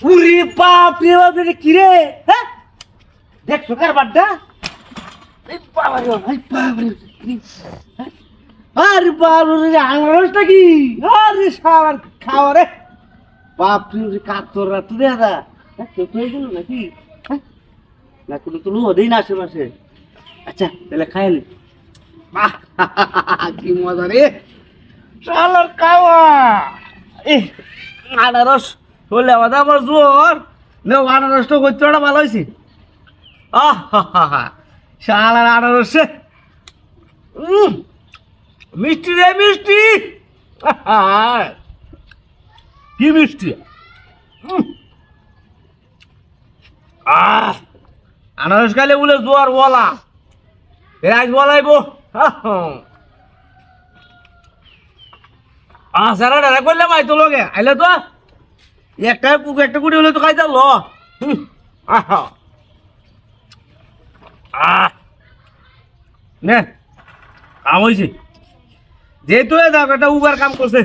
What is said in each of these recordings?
উরে বাপ রে বাপ রে কি রে হ্যাঁ দেখছো কার বাড্ডা এই বাবা রে ভাই বাবা রে আরে বাবা রে আনারসটা কি আরে সার খাওয়া রে বাপ রে কাতর রাত রে দাদা কেউ তো এগুলো নাকি না কোনো তো লোহ দেই না আশেপাশে আচ্ছা তাহলে খাইলি কি মজা রে শালার খাওয়া আনারস হলে আমাদের আমার জোর নেও আনারসটা করতে ওটা ভালো হয়েছে শালার আনারস মিষ্টি রে মিষ্টি কি মিষ্টি আনারস খাইলে বলে জোয়ার বলা আজ বলাইবো সারা ডারা করলাম আইতো লগে আইলে তো একটা কুড়ি হলে তো খাইতে ল নে কাম হয়েছে যেহেতু দেখ একটা উবার কাম করছে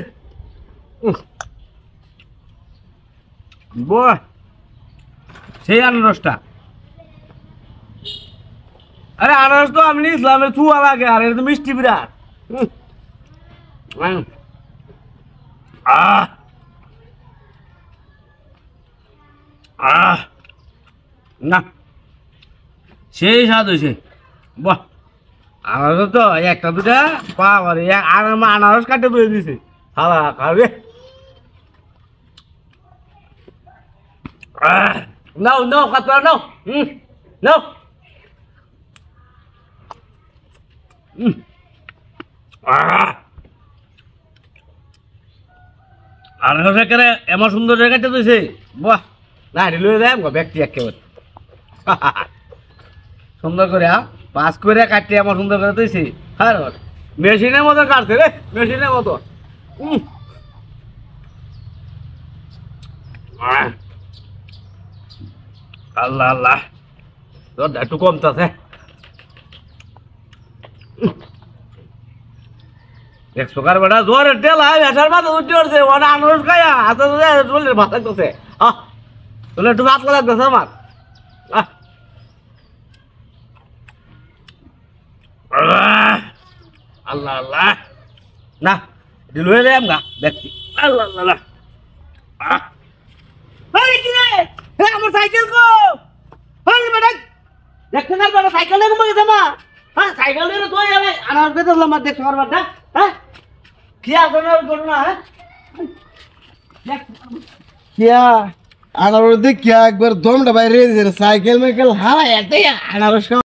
সেই আনারসটা আরে আনারস তো আমি ইসলামে থুয়া লাগে আর এটা তো মিষ্টি বিরাট না সেই স্বাদ হয়েছে বাহ আনারস তো একটা দুটা পাওয়ার আনারস কাটে বয়ে দিছে হালা খাবে নাও নাও কাতরা নাও নাও আনারস একেবারে এমন সুন্দর কাটে দিয়েছে বাহ না লয়ে যায় ব্যক্তি একেবারে সুন্দর করে পাস করে কাটতে এমন সুন্দর করে দিয়েছি হ্যাঁ মেশিনের মতো কাটছে রে মেশিনের মতো আল্লাহ আল্লাহ তোর একটু কমতেছে একশো কার বেটা জোরে টেলা ভেসার মাথা উঠে উঠছে ওটা আনারস খায়া হাতে চল্লিশ ভাত লাগতেছে তোলে একটু ভাত লাগতেছে আমার আল্লাহ আল্লাহ না দিল হয়ে যায় আমরা ব্যক্তি আল্লাহ আল্লাহ আমার সাইকেল গো দেখতে না বেটা সাইকেল গেছে মা হ্যাঁ সাইকেল নিয়ে তো আনার বেঁধে আমার দেখতে পারবার না হ্যাঁ কি আছে করো না হ্যাঁ क्या अनारस देख क्या एक बार दम दबाई रहे साइकिल में कल हाँ आते हैं अनारस का